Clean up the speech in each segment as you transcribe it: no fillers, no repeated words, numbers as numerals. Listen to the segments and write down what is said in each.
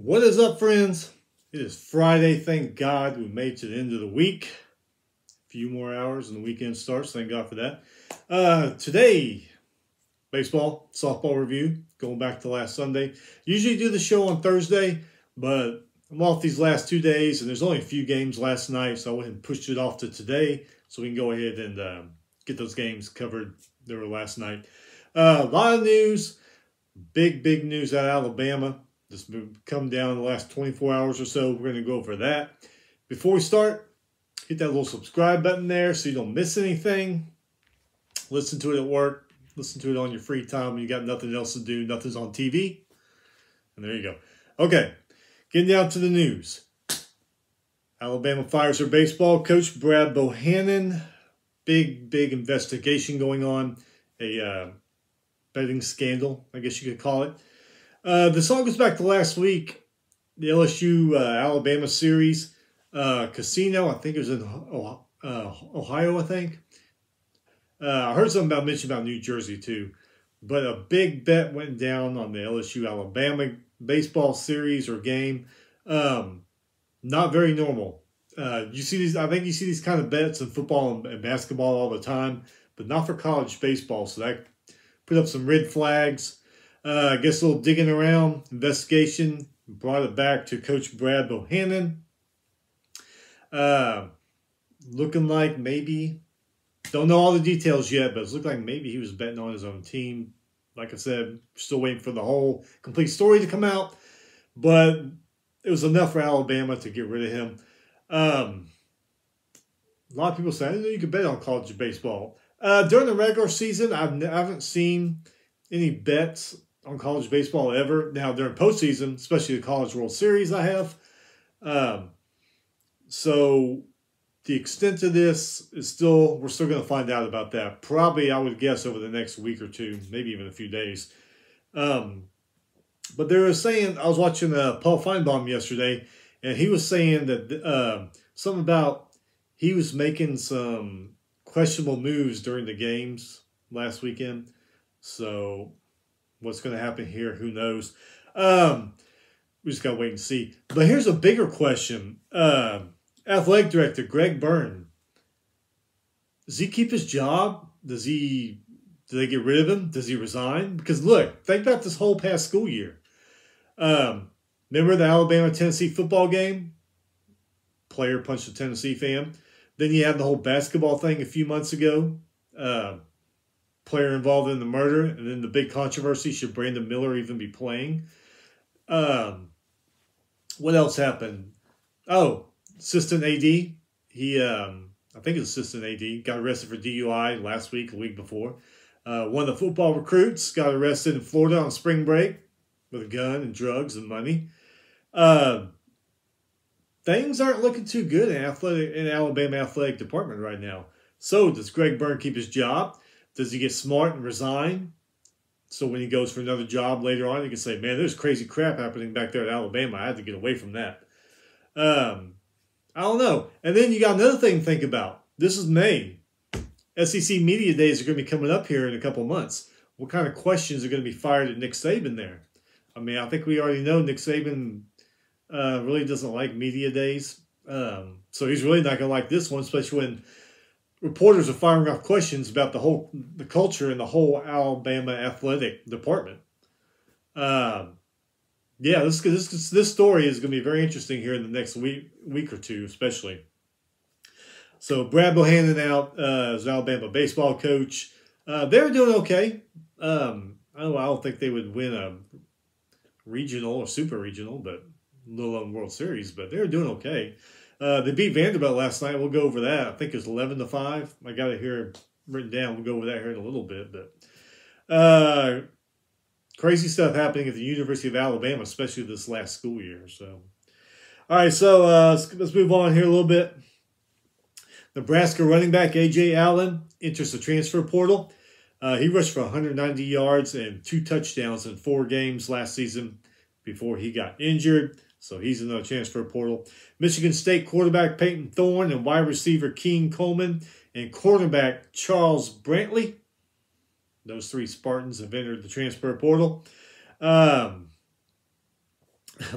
What is up, friends? It is Friday. Thank God we made it to the end of the week. A few more hours and the weekend starts. Thank God for that. Today, baseball, softball review, going back to last Sunday. Usually do the show on Thursday, but I'm off these last 2 days, and there's only a few games last night, so I went and pushed it off to today so we can go ahead and get those games covered. They were last night. A lot of news, big news out of Alabama. Just come down in the last 24 hours or so. We're going to go over that. Before we start, hit that little subscribe button there so you don't miss anything. Listen to it at work. Listen to it on your free time when you got nothing else to do. Nothing's on TV. And there you go. Okay, getting down to the news. Alabama fires their baseball coach, Brad Bohannon. Big investigation going on. A betting scandal, I guess you could call it. This all goes back to last week, the LSU Alabama series. Casino, I think it was in Ohio, I think. I heard something mentioned about New Jersey too. But a big bet went down on the LSU Alabama baseball series or game. Not very normal. You see these, I think you see these kind of bets in football and basketball all the time, but not for college baseball. So that put up some red flags. I guess a little digging around, investigation, brought it back to Coach Brad Bohannon. Looking like maybe, don't know all the details yet, but it's looking like maybe he was betting on his own team. Like I said, still waiting for the whole complete story to come out, but it was enough for Alabama to get rid of him. A lot of people say, I didn't know you could bet on college baseball. During the regular season, I haven't seen any bets on college baseball ever. Now, during postseason, especially the College World Series, I have. So the extent of this is we're still going to find out about that. Probably, I would guess, over the next week or two, maybe even a few days. But they were saying, I was watching Paul Feinbaum yesterday, and he was saying that something about he was making some questionable moves during the games last weekend. So what's going to happen here, who knows? We just got to wait and see. But here's a bigger question. Athletic Director Greg Byrne, does he keep his job? Do they get rid of him? Does he resign? Because look, think about this whole past school year. Remember the Alabama-Tennessee football game? Player punched a Tennessee fan. Then you had the whole basketball thing a few months ago. Player involved in the murder, and then the big controversy, should Brandon Miller even be playing? What else happened? Oh, assistant AD. I think it's assistant AD, got arrested for DUI last week, a week before. One of the football recruits got arrested in Florida on spring break with a gun and drugs and money. Things aren't looking too good in Alabama athletic department right now. So does Greg Byrne keep his job? Does he get smart and resign? So when he goes for another job later on, he can say, man, there's crazy crap happening back there at Alabama. I had to get away from that. I don't know. And then you got another thing to think about. This is May. SEC Media Days are going to be coming up here in a couple months. What kind of questions are going to be fired at Nick Saban there? I mean, I think we already know Nick Saban really doesn't like media days. So he's really not going to like this one, especially when reporters are firing off questions about the culture and the whole Alabama athletic department. Yeah, this story is going to be very interesting here in the next week or two, especially. So Brad Bohannon out as Alabama baseball coach. They're doing okay. I don't think they would win a regional or super regional, but little on World Series. But they're doing okay. They beat Vanderbilt last night. We'll go over that. I think it was 11-5. I got it here written down. We'll go over that here in a little bit. But crazy stuff happening at the University of Alabama, especially this last school year. So, all right. So let's move on here a little bit. Nebraska running back A.J. Allen enters the transfer portal. He rushed for 190 yards and 2 touchdowns in 4 games last season before he got injured. So he's in the transfer portal. Michigan State quarterback Peyton Thorne and wide receiver Keene Coleman and quarterback Charles Brantley. Those 3 Spartans have entered the transfer portal.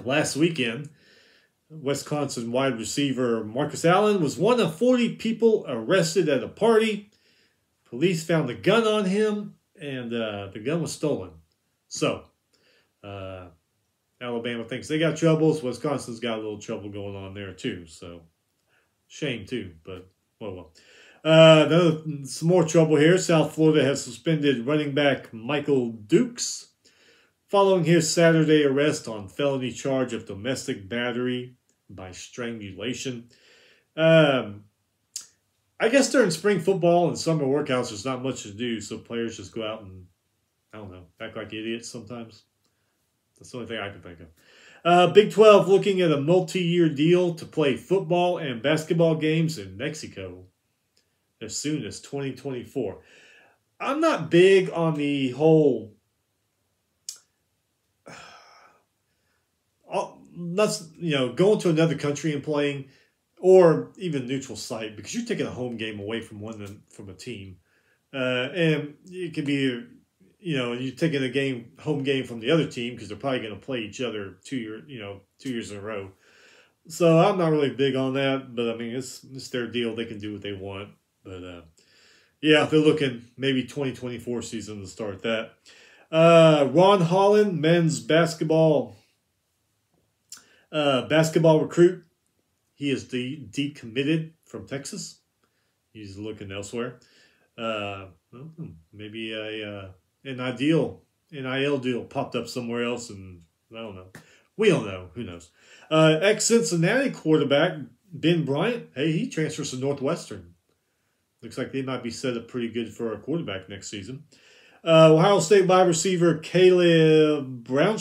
last weekend, Wisconsin wide receiver Marcus Allen was one of 40 people arrested at a party. Police found a gun on him, and the gun was stolen. So, Alabama thinks they got troubles. Wisconsin's got a little trouble going on there, too. So, shame, too, but well. Some more trouble here. South Florida has suspended running back Michael Dukes following his Saturday arrest on felony charge of domestic battery by strangulation. I guess during spring football and summer workouts, there's not much to do, so players just go out and, I don't know, act like idiots sometimes. That's the only thing I can think of. Big 12 looking at a multi-year deal to play football and basketball games in Mexico as soon as 2024. I'm not big on the whole going to another country and playing, or even neutral site, because you're taking a home game away from a team, and it could be, you're taking a home game from the other team because they're probably going to play each other 2 years in a row. So I'm not really big on that, but I mean it's their deal; they can do what they want. But yeah, they're looking maybe 2024 season to start that. Ron Holland, men's basketball recruit. He is decommitted from Texas. He's looking elsewhere. Maybe an NIL deal popped up somewhere else, and I don't know. We don't know. Who knows? Ex-Cincinnati quarterback Ben Bryant. Hey, he transfers to Northwestern. Looks like they might be set up pretty good for a quarterback next season. Ohio State wide receiver Caleb Brown.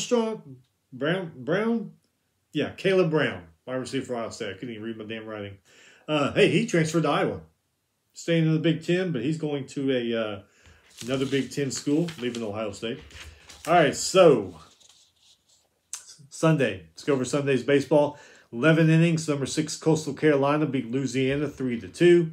Yeah, Caleb Brown, wide receiver for Ohio State. I couldn't even read my damn writing. Hey, he transferred to Iowa. Staying in the Big Ten, but he's going to another Big Ten school, leaving Ohio State. All right, so Sunday. Let's go over Sunday's baseball. 11 innings. Number 6, Coastal Carolina beat Louisiana 3-2.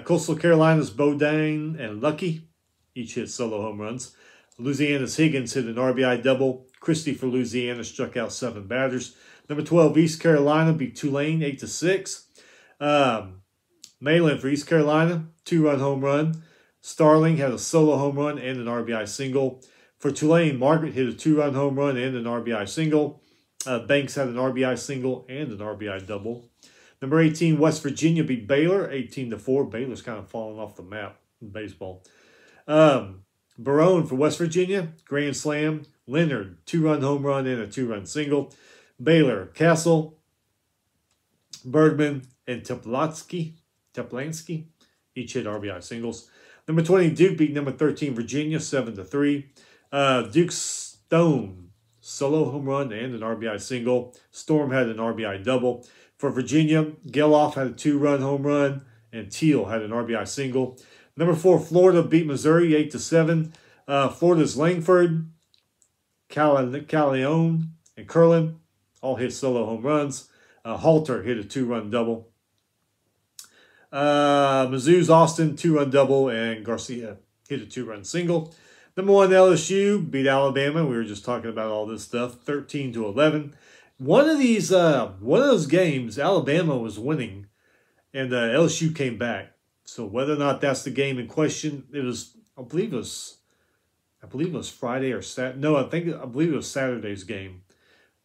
Coastal Carolina's Bodine and Lucky each hit solo home runs. Louisiana's Higgins hit an RBI double. Christie for Louisiana struck out 7 batters. Number 12, East Carolina beat Tulane 8-6. Malin for East Carolina, 2-run home run. Starling had a solo home run and an RBI single. For Tulane, Margaret hit a 2-run home run and an RBI single. Banks had an RBI single and an RBI double. Number 18, West Virginia beat Baylor 18-4. Baylor's kind of falling off the map in baseball. Barone for West Virginia, grand slam. Leonard, 2-run home run and a 2-run single. Baylor, Castle, Bergman, and Teplansky each hit RBI singles. Number 20, Duke beat number 13, Virginia, 7-3. Duke Stone, solo home run and an RBI single. Storm had an RBI double. For Virginia, Geloff had a 2-run home run, and Teal had an RBI single. Number 4, Florida beat Missouri 8-7. Florida's Langford, Callione, and Curlin all hit solo home runs. Halter hit a 2-run double. Mizzou's Austin, 2-run double, and Garcia hit a 2-run single. Number 1, LSU beat Alabama. We were just talking about all this stuff, 13-11. One of those games, Alabama was winning, and LSU came back. So whether or not that's the game in question, I believe it was Friday or Saturday. No, I believe it was Saturday's game.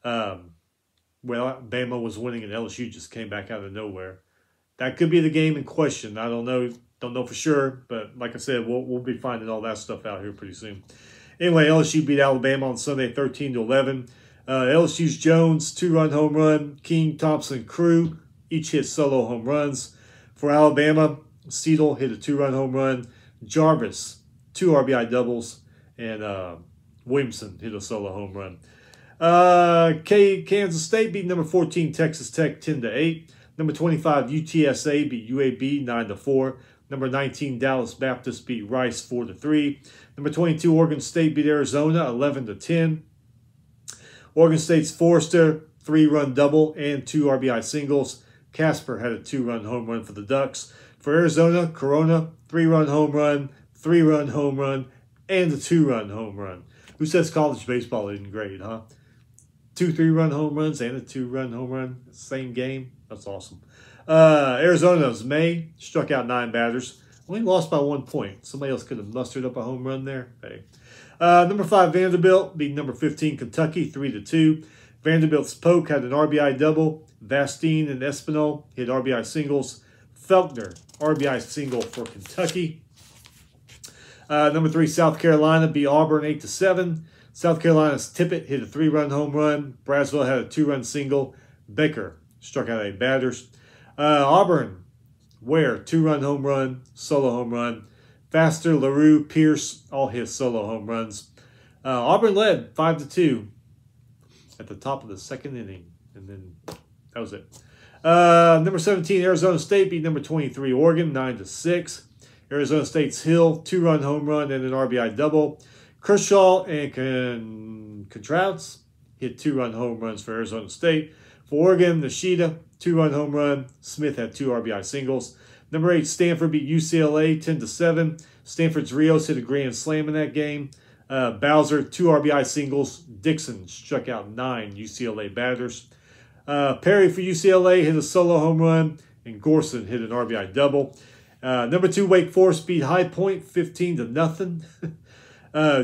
Where Alabama was winning and LSU just came back out of nowhere. That could be the game in question. I don't know for sure, but like I said, we'll be finding all that stuff out here pretty soon. Anyway, LSU beat Alabama on Sunday 13-11. LSU's Jones, 2-run home run. King, Thompson, Crew each hit solo home runs. For Alabama, Seidel hit a 2-run home run. Jarvis, 2 RBI doubles. And Williamson hit a solo home run. Kansas State beat number 14, Texas Tech, 10-8. Number 25, UTSA beat UAB 9-4. Number 19, Dallas Baptist beat Rice 4-3. Number 22, Oregon State beat Arizona 11-10. Oregon State's Forrester, 3-run double and 2 RBI singles. Casper had a 2-run home run for the Ducks. For Arizona, Corona, 3-run home run, 3-run home run, and a 2-run home run. Who says college baseball isn't great, huh? 2 3-run home runs and a 2-run home run, same game. That's awesome. Arizona's May struck out 9 batters. Only lost by 1 point. Somebody else could have mustered up a home run there. Hey. Number 5, Vanderbilt beat number 15, Kentucky, 3-2. Vanderbilt's Polk had an RBI double. Vastine and Espinal hit RBI singles. Felkner, RBI single for Kentucky. Number 3, South Carolina beat Auburn 8-7. South Carolina's Tippett hit a 3-run home run. Braswell had a 2-run single. Baker struck out 8 batters. Auburn, Ware, 2-run home run, solo home run. Faster, LaRue, Pierce, all hit solo home runs. Auburn led 5-2 at the top of the 2nd inning. And then that was it. Number 17, Arizona State beat number 23, Oregon, 9-6. Arizona State's Hill, 2-run home run and an RBI double. Kershaw and Contreras hit 2-run home runs for Arizona State. For Oregon, Nishida, 2-run home run. Smith had 2 RBI singles. Number 8, Stanford beat UCLA 10-7. Stanford's Rios hit a grand slam in that game. Bowser, 2 RBI singles. Dixon struck out 9 UCLA batters. Perry for UCLA hit a solo home run, and Gorson hit an RBI double. Number 2, Wake Forest beat High Point 15-0.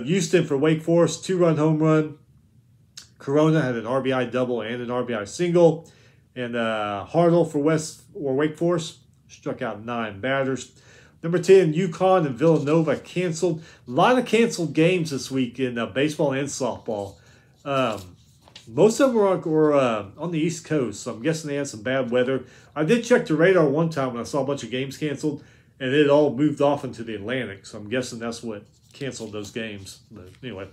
Houston for Wake Forest, 2-run home run. Corona had an RBI double and an RBI single. And Hartle for Wake Forest struck out 9 batters. Number 10, UConn and Villanova canceled. A lot of canceled games this week in baseball and softball. Most of them were on the East Coast, so I'm guessing they had some bad weather. I did check the radar one time when I saw a bunch of games canceled, and it all moved off into the Atlantic, so I'm guessing that's what canceled those games. But anyway,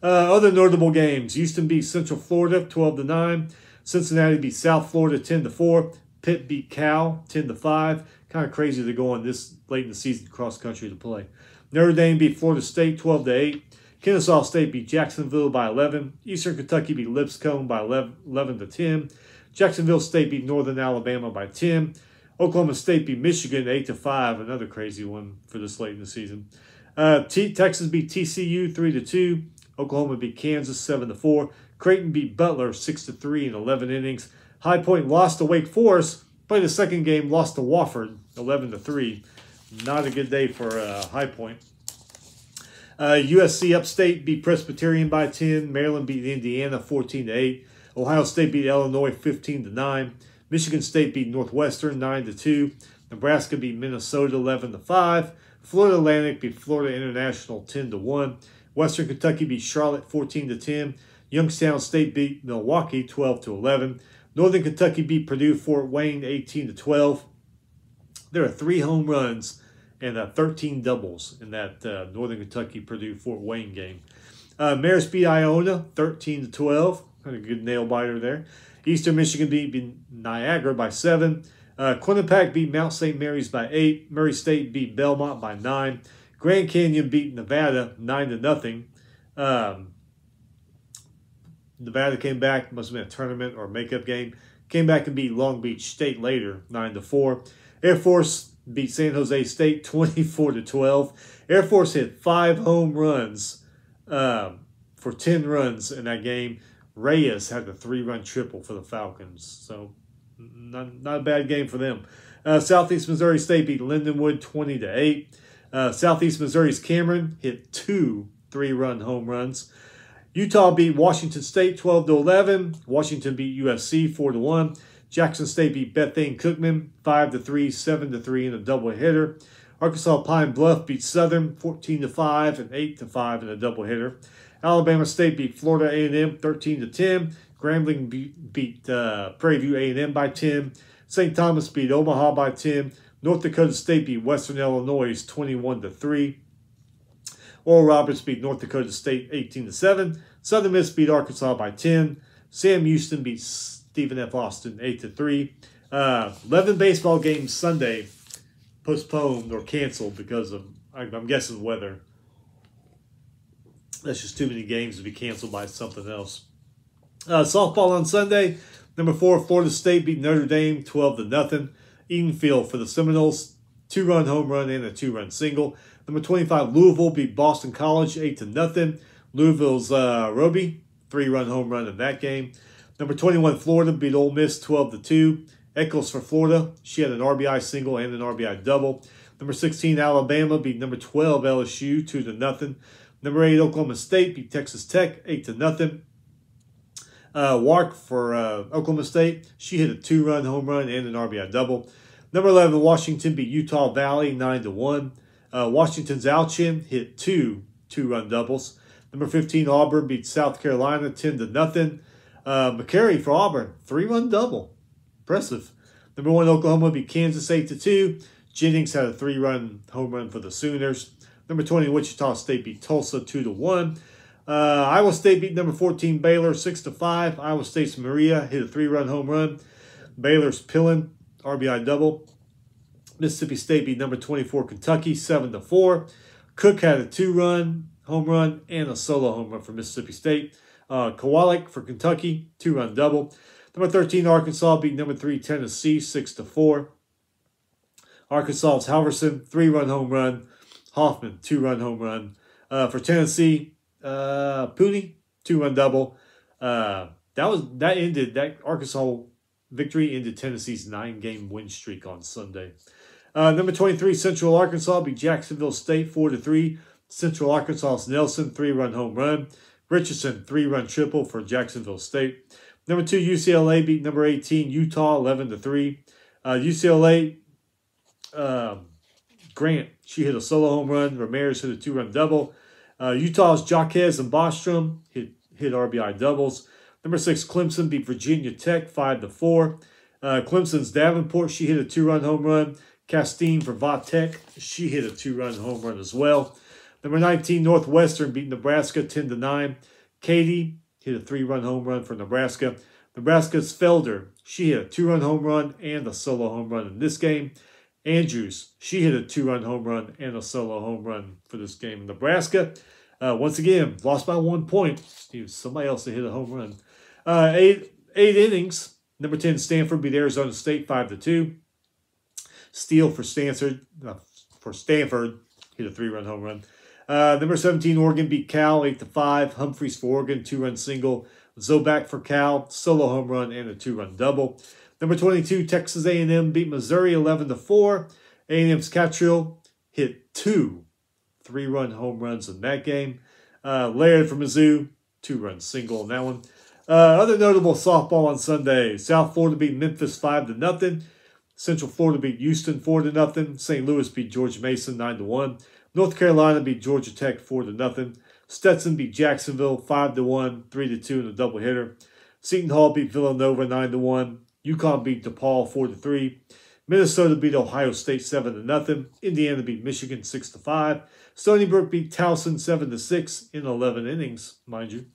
other notable games. Houston beat Central Florida 12-9. Cincinnati beat South Florida 10-4. Pitt beat Cal 10-5. Kind of crazy they're going this late in the season cross country to play. Notre Dame beat Florida State 12-8. Kennesaw State beat Jacksonville by 11. Eastern Kentucky beat Lipscomb by 11-10. Jacksonville State beat Northern Alabama by 10. Oklahoma State beat Michigan 8-5. Another crazy one for this late in the season. Texas beat TCU 3-2. Oklahoma beat Kansas 7-4. Creighton beat Butler 6-3 in 11 innings. High Point lost to Wake Forest. Played the second game, lost to Wofford 11-3. Not a good day for High Point. USC Upstate beat Presbyterian by 10. Maryland beat Indiana 14-8. Ohio State beat Illinois 15-9. Michigan State beat Northwestern 9-2. Nebraska beat Minnesota 11-5. Florida Atlantic beat Florida International 10-1. Western Kentucky beat Charlotte 14-10. Youngstown State beat Milwaukee 12-11. Northern Kentucky beat Purdue Fort Wayne 18-12. There are 3 home runs and 13 doubles in that Northern Kentucky Purdue Fort Wayne game. Marist beat Iona 13-12. Kind of good nail biter there. Eastern Michigan beat Niagara by 7. Quinnipiac beat Mount St. Mary's by 8. Murray State beat Belmont by 9. Grand Canyon beat Nevada 9-0. Nevada came back, must have been a tournament or makeup game. Came back and beat Long Beach State later, 9-4. Air Force beat San Jose State 24-12. Air Force hit 5 home runs for 10 runs in that game. Reyes had the 3-run triple for the Falcons. So not a bad game for them. Southeast Missouri State beat Lindenwood 20-8. Southeast Missouri's Cameron hit 2 3-run home runs. Utah beat Washington State 12-11. Washington beat USC 4-1. Jackson State beat Bethune Cookman 5-3, 7-3 in a doubleheader. Arkansas Pine Bluff beat Southern 14-5 and 8-5 in a doubleheader. Alabama State beat Florida A&M 13-10. Grambling beat Prairie View A&M by 10. St. Thomas beat Omaha by 10. North Dakota State beat Western Illinois 21-3. Oral Roberts beat North Dakota State 18-7. Southern Miss beat Arkansas by 10. Sam Houston beat Stephen F. Austin 8-3. 11 baseball games Sunday postponed or canceled because of, I'm guessing, weather. That's just too many games to be canceled by something else. Softball on Sunday. Number 4, Florida State beat Notre Dame 12-0. Edenfield for the Seminoles, 2-run home run and a 2-run single. Number 25, Louisville beat Boston College 8-0. Louisville's Roby, 3-run home run in that game. Number 21, Florida beat Ole Miss 12-2. Eccles for Florida. She had an RBI single and an RBI double. Number 16, Alabama beat number 12, LSU 2-0. Number 8, Oklahoma State beat Texas Tech 8-0. Wark for Oklahoma State. She hit a 2-run home run and an RBI double. Number 11, Washington beat Utah Valley 9-1. Washington's Alchin hit 2-run doubles. Number 15, Auburn beat South Carolina 10-0. McCary for Auburn, 3-run double. Impressive. Number 1, Oklahoma beat Kansas 8-2. Jennings had a 3-run home run for the Sooners. Number 20, Wichita State beat Tulsa 2-1. Iowa State beat number 14, Baylor 6-5. Iowa State's Maria hit a 3-run home run. Baylor's Pillin, RBI double. Mississippi State beat number 24, Kentucky 7-4. Cook had a 2-run home run and a solo home run for Mississippi State. Kowalik for Kentucky, 2-run double. Number 13, Arkansas beat number 3, Tennessee 6-4. Arkansas's Halverson, 3-run home run. Hoffman, 2-run home run. For Tennessee, Pooney, 2-run double. That Arkansas victory ended Tennessee's 9-game win streak on Sunday. Number 23, Central Arkansas beat Jacksonville State 4-3. Central Arkansas's Nelson, 3-run home run. Richardson, 3-run triple for Jacksonville State. Number 2, UCLA beat number 18, Utah 11-3. UCLA, Grant, she hit a solo home run. Ramirez hit a 2-run double. Utah's Jaquez and Bostrom hit RBI doubles. Number 6, Clemson beat Virginia Tech 5-4. Clemson's Davenport, she hit a 2-run home run. Castine for Va Tech, she hit a 2-run home run as well. Number 19, Northwestern beat Nebraska 10-9. Katie hit a 3-run home run for Nebraska. Nebraska's Felder, she hit a 2-run home run and a solo home run in this game. Andrews, she hit a 2-run home run and a solo home run for this game. Nebraska, once again, lost by 1 point. Somebody else that hit a home run. 8 innings. Number 10, Stanford beat Arizona State 5-2. Steele for Stanford hit a 3-run home run. Number 17, Oregon beat Cal 8-5. Humphreys for Oregon, 2-run single. Zobak for Cal, solo home run and a 2-run double. Number 22, Texas A&M beat Missouri 11-4. A&M's Catrill hit 2 3-run home runs in that game. Laird for Mizzou, 2-run single in that one. Other notable softball on Sunday. South Florida beat Memphis 5-0. Central Florida beat Houston 4-0. St. Louis beat George Mason 9-1. North Carolina beat Georgia Tech 4-0. Stetson beat Jacksonville 5-1, 3-2 in a doubleheader. Seton Hall beat Villanova 9-1. UConn beat DePaul 4-3. Minnesota beat Ohio State 7-0. Indiana beat Michigan 6-5. Stony Brook beat Towson 7-6 in 11 innings, mind you.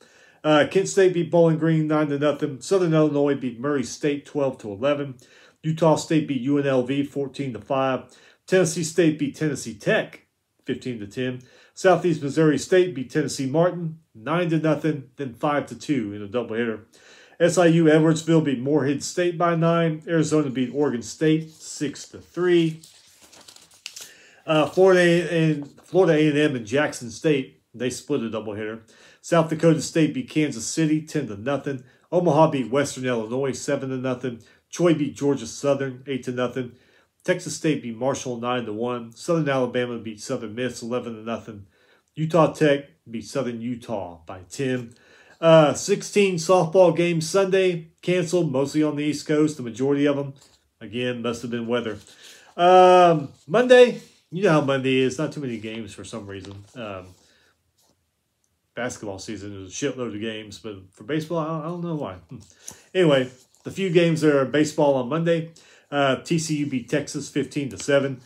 Kent State beat Bowling Green 9-0. Southern Illinois beat Murray State 12-11. Utah State beat UNLV 14-5. Tennessee State beat Tennessee Tech 15-10. Southeast Missouri State beat Tennessee Martin 9-0, then 5-2 in a doubleheader. SIU Edwardsville beat Morehead State by 9. Arizona beat Oregon State 6-3. Florida A&M and Jackson State, they split a doubleheader. South Dakota State beat Kansas City 10-0. Omaha beat Western Illinois 7-0. Troy beat Georgia Southern 8-0. Texas State beat Marshall 9-1. Southern Alabama beat Southern Miss 11-0. Utah Tech beat Southern Utah by 10. 16 softball games Sunday canceled, mostly on the East Coast. The majority of them, again, must have been weather. Monday, you know how Monday is. Not too many games for some reason. Basketball season is a shitload of games, but for baseball, I don't know why. Anyway, the few games that are baseball on Monday. TCU beat Texas 15-7.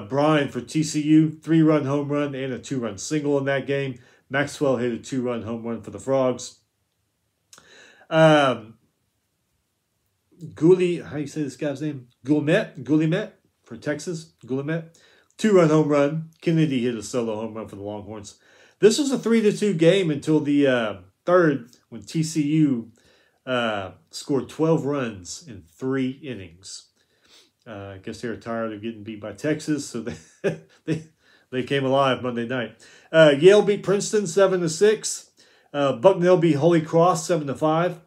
Bryan for TCU, 3-run home run and a 2-run single in that game. Maxwell hit a 2-run home run for the Frogs. How do you say this guy's name? Guillemette for Texas. Guillemette, 2-run home run. Kennedy hit a solo home run for the Longhorns. This was a 3-2 game until the third, when TCU scored 12 runs in 3 innings. I guess they were tired of getting beat by Texas, so they came alive Monday night. Yale beat Princeton 7-6. Bucknell beat Holy Cross 7-5.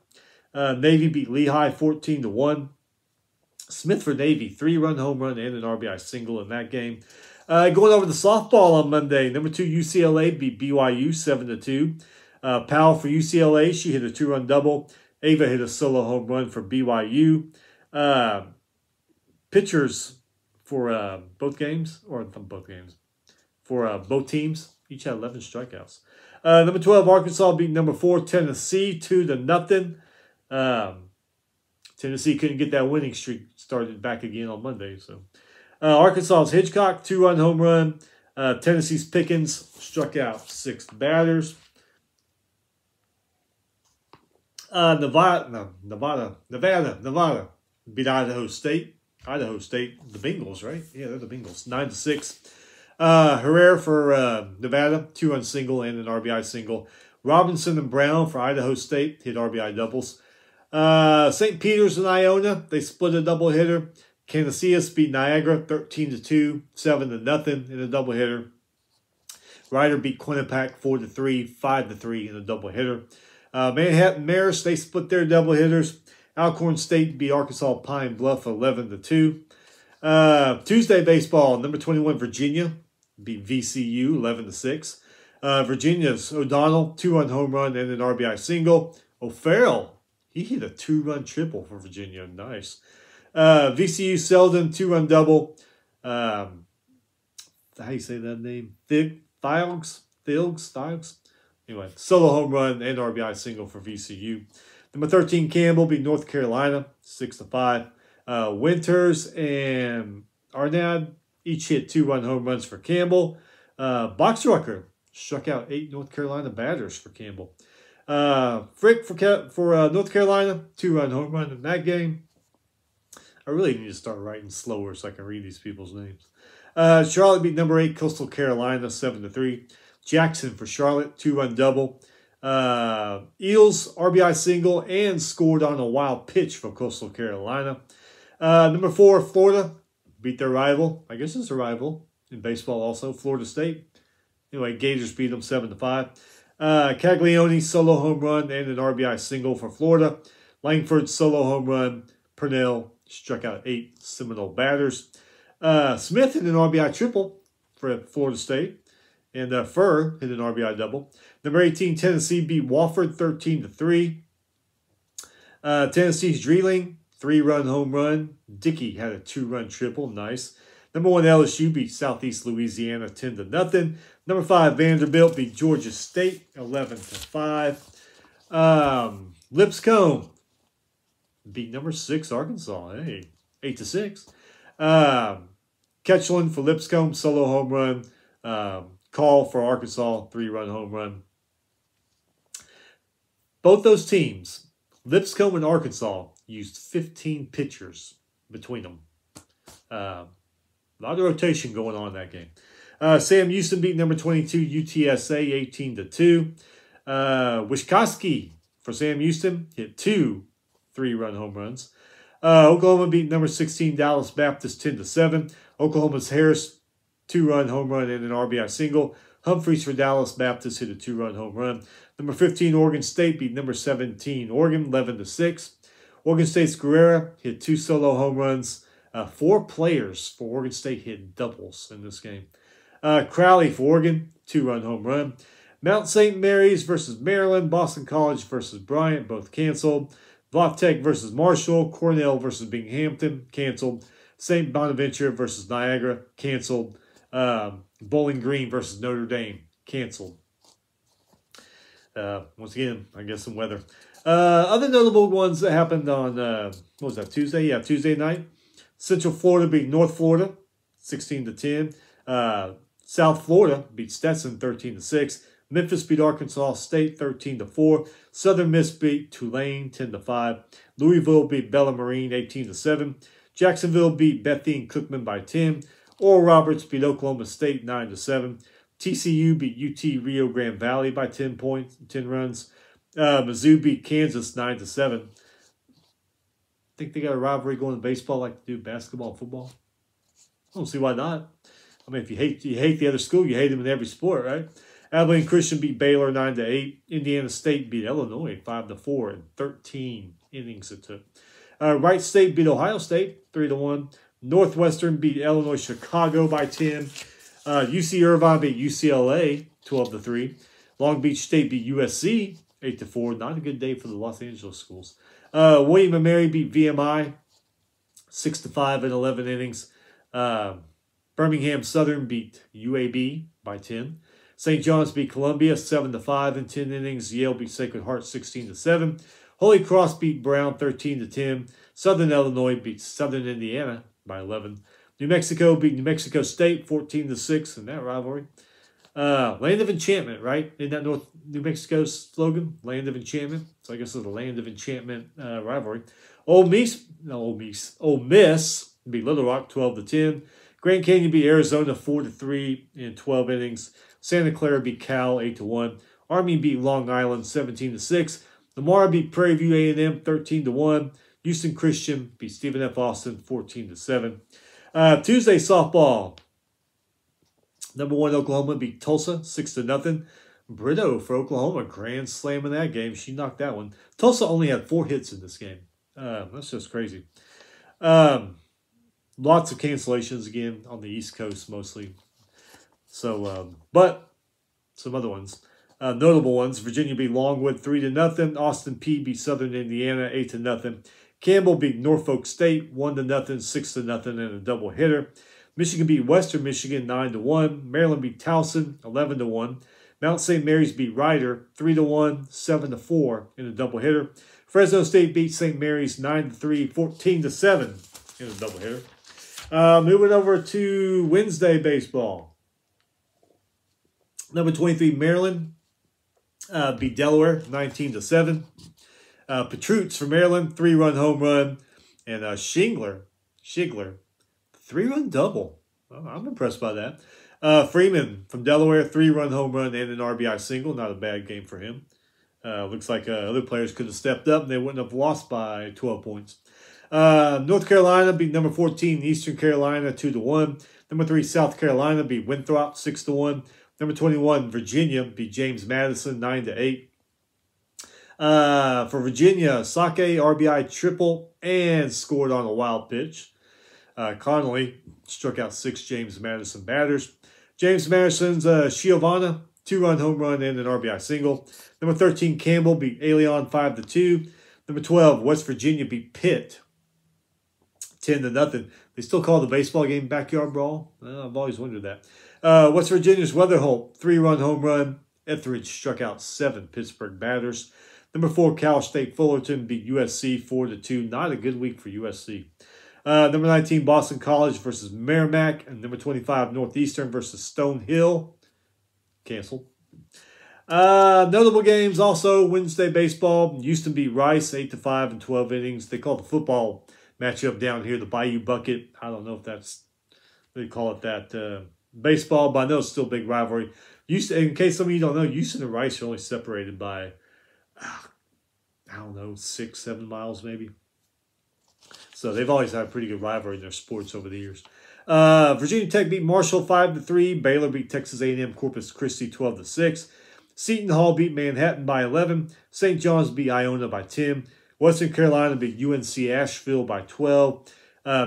Navy beat Lehigh 14-1. Smithford Navy, 3-run home run and an RBI single in that game. Going over the softball on Monday, number 2 UCLA beat BYU 7-2. Powell for UCLA, she hit a 2-run double. Ava hit a solo home run for BYU. Pitchers for both games, or both games, for both teams, each had 11 strikeouts. Number 12 Arkansas beat number 4 Tennessee 2-0. Tennessee couldn't get that winning streak started back again on Monday. So Arkansas's Hitchcock, 2-run home run. Tennessee's Pickens struck out 6 batters. Nevada beat Idaho State. Idaho State, the Bengals, right? Yeah, they're the Bengals. 9-6. Herrera for Nevada, 2-run single and an RBI single. Robinson and Brown for Idaho State hit RBI doubles. St. Peter's and Iona, they split a doublehitter. Canisius beat Niagara 13-2, 7-0 in a doublehitter. Ryder beat Quinnipiac 4-3, 5-3 in a doublehitter. Manhattan Marist, they split their doublehitters. Alcorn State beat Arkansas Pine Bluff 11-2. Tuesday baseball, number 21 Virginia beat VCU 11-6. Virginia's O'Donnell, 2-run home run and an RBI single. O'Farrell, he hit a 2-run triple for Virginia. Nice. VCU Selden, 2-run double. How do you say that name? Thilgs? Anyway, solo home run and RBI single for VCU. Number 13 Campbell beat North Carolina 6-5. Winters and Arnad each hit 2-run home runs for Campbell. Boxrucker struck out 8 North Carolina batters for Campbell. Frick for North Carolina, 2-run home run in that game. I really need to start writing slower so I can read these people's names. Charlotte beat number 8 Coastal Carolina 7-3. Jackson for Charlotte, 2-run double. Eels RBI single and scored on a wild pitch for Coastal Carolina. Number 4 Florida beat their rival. I guess it's a rival in baseball also. Florida State. Anyway, Gators beat them 7-5. Caglione solo home run and an RBI single for Florida. Langford solo home run. Purnell struck out 8 Seminole batters. Smith hit an RBI triple for Florida State. And Furr hit an RBI double. Number 18, Tennessee beat Wofford 13-3. Tennessee's Dreeling, 3-run home run. Dickey had a 2-run triple. Nice. Number 1, LSU beat Southeast Louisiana 10-0. Number 5, Vanderbilt beat Georgia State 11-5. Lipscomb beat number 6 Arkansas. Hey, 8-6. Ketchland for Lipscomb, solo home run. Call for Arkansas, 3-run home run. Both those teams, Lipscomb and Arkansas, used 15 pitchers between them. A lot of rotation going on in that game. Sam Houston beat number 22 UTSA 18-2. Wisconsin for Sam Houston hit 2 3-run home runs. Oklahoma beat number 16 Dallas Baptist 10-7. Oklahoma's Harris 2-run home run and an RBI single. Humphreys for Dallas Baptist hit a 2-run home run. Number 15 Oregon State beat number 17 Oregon 11-6. Oregon State's Guerrera hit 2 solo home runs. 4 players for Oregon State hit doubles in this game. Crowley for Oregon, 2-run home run. Mount St. Mary's versus Maryland. Boston College versus Bryant, both canceled. Tech versus Marshall. Cornell versus Binghamton, canceled. St. Bonaventure versus Niagara, canceled. Bowling Green versus Notre Dame, canceled. Once again, I guess some weather. Other notable ones that happened on, what was that, Tuesday? Yeah, Tuesday night. Central Florida beat North Florida, 16-10. South Florida beat Stetson, 13-6. Memphis beat Arkansas State, 13-4. Southern Miss beat Tulane, 10-5. Louisville beat Bellarmine, 18-7. Jacksonville beat Bethune Cookman by 10. Oral Roberts beat Oklahoma State 9-7. TCU beat UT Rio Grande Valley by 10 runs. Mizzou beat Kansas 9-7. Think they got a rivalry going in baseball like they do basketball and football? I don't see why not. I mean, if you hate the other school, you hate them in every sport, right? Abilene Christian beat Baylor 9-8. Indiana State beat Illinois 5-4 in 13 innings it took. Wright State beat Ohio State 3-1. Northwestern beat Illinois Chicago by 10. UC Irvine beat UCLA 12-3. Long Beach State beat USC 8-4. Not a good day for the Los Angeles schools. William & Mary beat VMI 6-5 in 11 innings. Birmingham Southern beat UAB by 10. St. John's beat Columbia 7-5 in 10 innings. Yale beat Sacred Heart 16-7. Holy Cross beat Brown 13-10. Southern Illinois beat Southern Indiana by 11. New Mexico beat New Mexico State 14-6 in that rivalry. Land of Enchantment, right? Isn't that New Mexico's slogan? Land of Enchantment. So I guess it's the Land of Enchantment rivalry. Ole Miss beat Little Rock 12-10. Grand Canyon beat Arizona 4-3 in 12 innings. Santa Clara beat Cal 8-1. Army beat Long Island 17-6. Lamar beat Prairie View A&M 13-1. Houston Christian beat Stephen F. Austin 14-7. Tuesday softball. Number 1 Oklahoma beat Tulsa 6-0. Brito for Oklahoma, grand slam in that game. She knocked that one. Tulsa only had 4 hits in this game. That's just crazy. Lots of cancellations again on the East Coast mostly. So, but some other ones. Notable ones. Virginia beat Longwood 3-0. Austin Peay beat Southern Indiana 8-0. Campbell beat Norfolk State 1-0, 6-0 in a doubleheader. Michigan beat Western Michigan 9-1. Maryland beat Towson 11-1. Mount St. Mary's beat Rider 3-1, 7-4 in a doubleheader. Fresno State beat St. Mary's 9-3, 14-7 in a doubleheader. Moving over to Wednesday baseball. Number 23 Maryland beat Delaware 19-7. Patriots for Maryland 3-run home run, and Shigler 3-run double. Oh, I'm impressed by that. Freeman from Delaware 3-run home run and an RBI single. Not a bad game for him. Looks like other players could have stepped up and they wouldn't have lost by 12 points. North Carolina beat number 14 Eastern Carolina 2-1. Number 3 South Carolina beat Winthrop 6-1. Number 21 Virginia beat James Madison 9-8. For Virginia, Sake RBI triple and scored on a wild pitch. Connolly struck out 6 James Madison batters. James Madison's Giovanna 2-run home run and an RBI single. Number 13 Campbell beat Albion 5-2. Number 12 West Virginia beat Pitt 10-0. They still call the baseball game backyard brawl. I've always wondered that. West Virginia's Weatherholt 3-run home run. Etheridge struck out 7 Pittsburgh batters. Number 4 Cal State Fullerton beat USC 4-2. Not a good week for USC. Number 19 Boston College versus Merrimack. And number 25 Northeastern versus Stonehill. Canceled. Notable games also Wednesday baseball. Houston beat Rice 8-5 in 12 innings. They call the football matchup down here the Bayou Bucket. I don't know if that's they call it that baseball, but I know it's still a big rivalry. Houston, in case some of you don't know, Houston and Rice are only separated by I don't know 6-7 miles maybe. So they've always had a pretty good rivalry in their sports over the years. Virginia Tech beat Marshall 5-3. Baylor beat Texas A&M Corpus Christi 12-6. Seton Hall beat Manhattan by 11. St. John's beat Iona by 10. Western Carolina beat UNC Asheville by 12.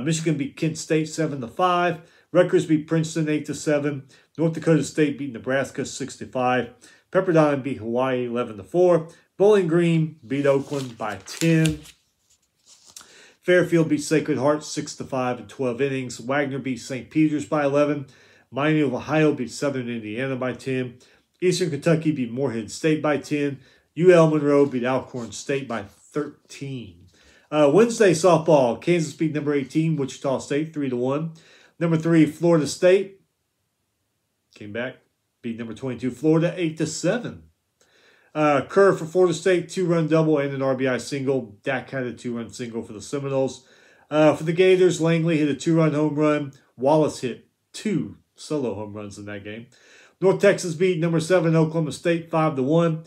Michigan beat Kent State 7-5. Rutgers beat Princeton 8-7. North Dakota State beat Nebraska 6-5. Pepperdine beat Hawaii 11-4. Bowling Green beat Oakland by 10. Fairfield beat Sacred Heart 6-5 in 12 innings. Wagner beat St. Peter's by 11. Miami of Ohio beat Southern Indiana by 10. Eastern Kentucky beat Morehead State by 10. UL Monroe beat Alcorn State by 13. Wednesday softball. Kansas beat number 18 Wichita State 3-1. Number 3 Florida State came back, beat number 22 Florida 8-7. Kerr for Florida State, 2-run double and an RBI single. Dak had a 2-run single for the Seminoles. For the Gators, Langley hit a 2-run home run. Wallace hit 2 solo home runs in that game. North Texas beat number 7 Oklahoma State 5-1.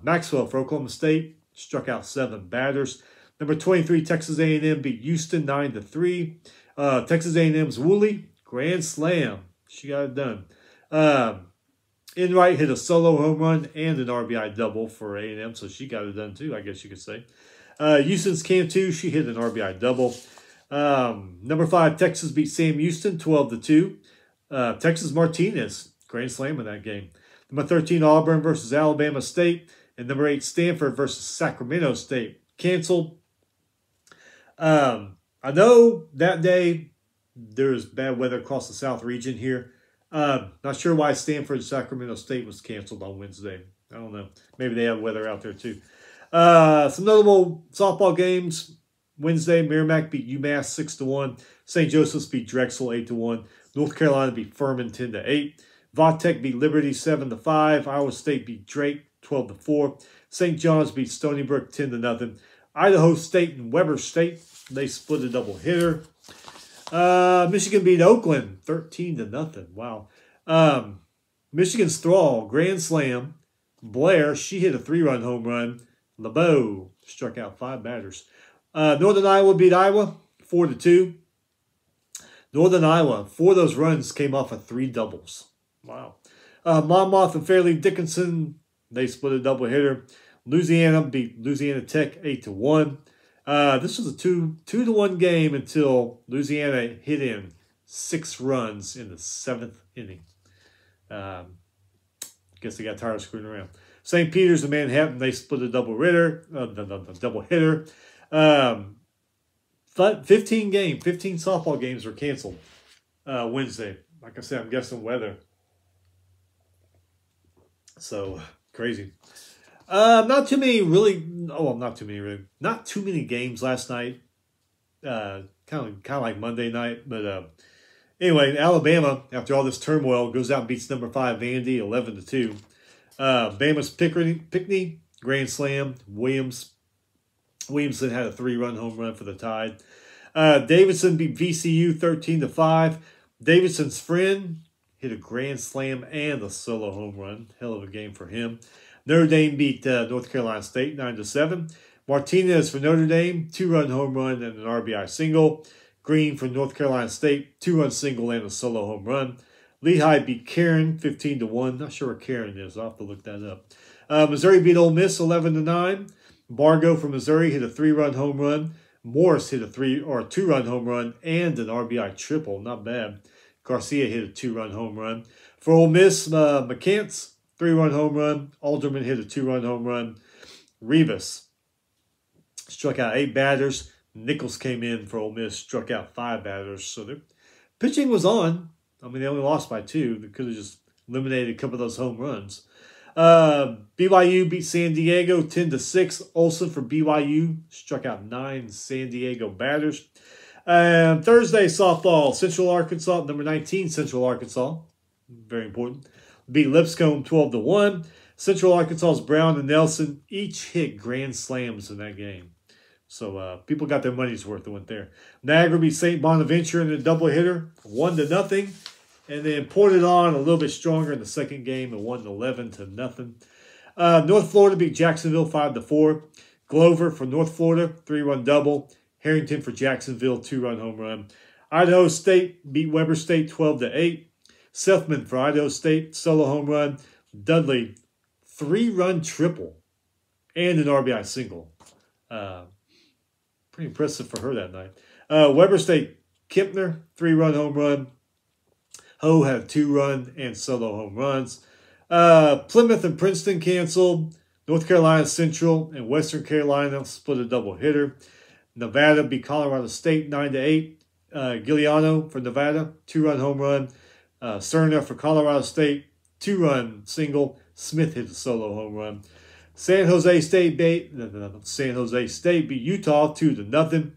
Maxwell for Oklahoma State struck out 7 batters. Number 23 Texas A&M beat Houston 9-3. Texas A&M's Woolley, grand slam. She got it done. Enright hit a solo home run and an RBI double for A&M, so she got it done too, I guess you could say. Houston's Cantu, she hit an RBI double. Number 5, Texas beat Sam Houston 12-2. Texas Martinez, grand slam in that game. Number 13, Auburn versus Alabama State. And number 8, Stanford versus Sacramento State. Canceled. I know that day there was bad weather across the South region here. Not sure why Stanford and Sacramento State was canceled on Wednesday. I don't know. Maybe they have weather out there too. Some notable softball games. Wednesday, Merrimack beat UMass 6-1. St. Joseph's beat Drexel 8-1. North Carolina beat Furman 10-8. Vautech beat Liberty 7-5. Iowa State beat Drake 12-4. St. John's beat Stony Brook 10-0. Idaho State and Weber State, they split a doubleheader. Michigan beat Oakland 13-0. Wow. Michigan's Thrall, grand slam. Blair, she hit a 3-run home run. LeBeau struck out 5 batters. Northern Iowa beat Iowa 4-2. Northern Iowa, 4 of those runs came off of 3 doubles. Wow. Monmouth and Fairleigh Dickinson, they split a doubleheader. Louisiana beat Louisiana Tech 8-1. This was a 2-1 game until Louisiana hit in 6 runs in the 7th inning. Guess they got tired of screwing around. St. Peter's and Manhattan, they split a doubleheader. 15 softball games were canceled Wednesday. Like I said, I'm guessing weather. So, crazy. Not too many games last night. Kind of like Monday night. But anyway, Alabama, after all this turmoil, goes out and beats number 5 Vandy 11-2. Bama's Pinckney, grand slam. Williamson had a 3-run home run for the Tide. Davidson beat VCU 13-5. Davidson's friend hit a grand slam and a solo home run. Hell of a game for him. Notre Dame beat North Carolina State 9-7. Martinez for Notre Dame, 2-run home run and an RBI single. Green for North Carolina State, 2-run single and a solo home run. Lehigh beat Cairn 15-1. Not sure where Cairn is. I'll have to look that up. Missouri beat Ole Miss 11-9. Bargo from Missouri hit a 3-run home run. Morris hit a 2-run home run and an RBI triple. Not bad. Garcia hit a 2-run home run. For Ole Miss, McCants, 3-run home run. Alderman hit a 2-run home run. Rivas struck out 8 batters. Nichols came in for Ole Miss, struck out 5 batters. So their pitching was on. I mean, they only lost by 2. They could have just eliminated a couple of those home runs. BYU beat San Diego 10-6. Olsen for BYU struck out 9 San Diego batters. Thursday softball, Central Arkansas, number 19 Central Arkansas, very important, beat Lipscomb 12-1. Central Arkansas's Brown and Nelson each hit grand slams in that game. So people got their money's worth that went there. Niagara beat St. Bonaventure in a doubleheader, 1-0. And then Ported on a little bit stronger in the second game and won 11-0. North Florida beat Jacksonville 5-4. Glover for North Florida, 3-run double. Harrington for Jacksonville, 2-run home run. Idaho State beat Weber State 12-8. Selfman for Idaho State, solo home run. Dudley, 3-run triple and an RBI single. Pretty impressive for her that night. Weber State, Kempner, 3-run home run. Ho had 2-run and solo home runs. Plymouth and Princeton canceled. North Carolina Central and Western Carolina split a doubleheader. Nevada beat Colorado State 9-8. Giuliano for Nevada, 2-run home run. Cerna for Colorado State, 2-run single. Smith hit a solo home run. San Jose State beat Utah 2-0.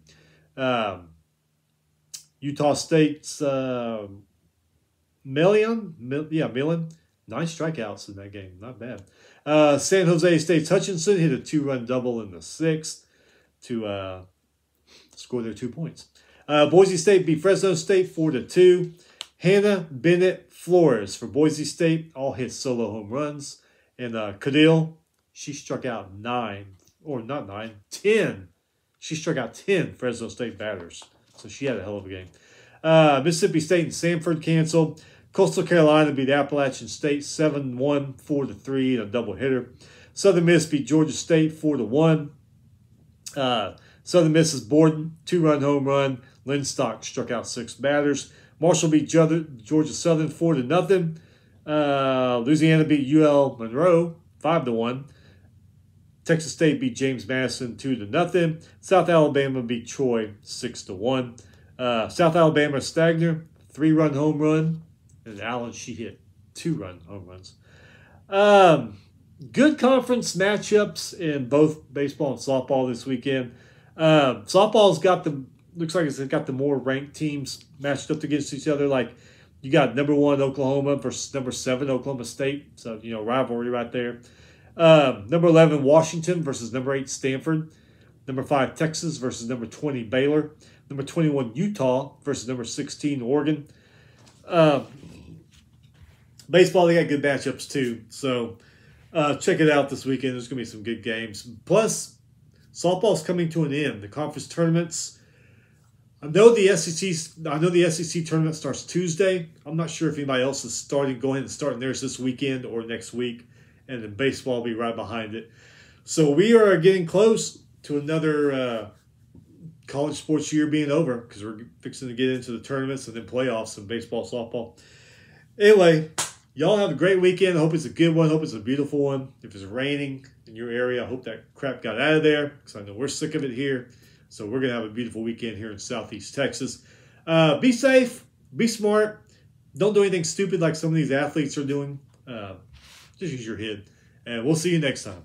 Utah State's Millen, 9 strikeouts in that game, not bad. San Jose State's Hutchinson hit a 2-run double in the 6th to score their 2 points. Boise State beat Fresno State 4-2. Hannah, Bennett, Flores for Boise State all hit solo home runs. And Cadell, she struck out 10. She struck out 10 Fresno State batters. So she had a hell of a game. Mississippi State and Samford canceled. Coastal Carolina beat Appalachian State 7-1, 4-3 in a doubleheader. Southern Miss beat Georgia State 4-1. Southern Miss's Borden, 2-run home run. Lindstock struck out 6 batters. Marshall beat Georgia Southern 4-0. Louisiana beat UL Monroe 5-1. Texas State beat James Madison 2-0. South Alabama beat Troy 6-1. South Alabama Stagner, 3-run home run. And Allen, she hit 2-run home runs. Good conference matchups in both baseball and softball this weekend. Softball's looks like it's got the more ranked teams matched up against each other. Like you got number 1 Oklahoma versus number 7 Oklahoma State. So, rivalry right there. Number 11 Washington versus number 8 Stanford. Number 5 Texas versus number 20 Baylor. Number 21 Utah versus number 16 Oregon. Baseball, they got good matchups too. So check it out this weekend. There's going to be some good games. Plus, softball's coming to an end. The conference tournaments. I know the SEC tournament starts Tuesday. I'm not sure if anybody else is going ahead and starting theirs this weekend or next week. And then baseball will be right behind it. So we are getting close to another college sports year being over because we're fixing to get into the tournaments and then playoffs in baseball, softball. Anyway, y'all have a great weekend. I hope it's a good one. I hope it's a beautiful one. If it's raining in your area, I hope that crap got out of there because I know we're sick of it here. So we're going to have a beautiful weekend here in Southeast Texas. Be safe. Be smart. Don't do anything stupid like some of these athletes are doing. Just use your head. And we'll see you next time.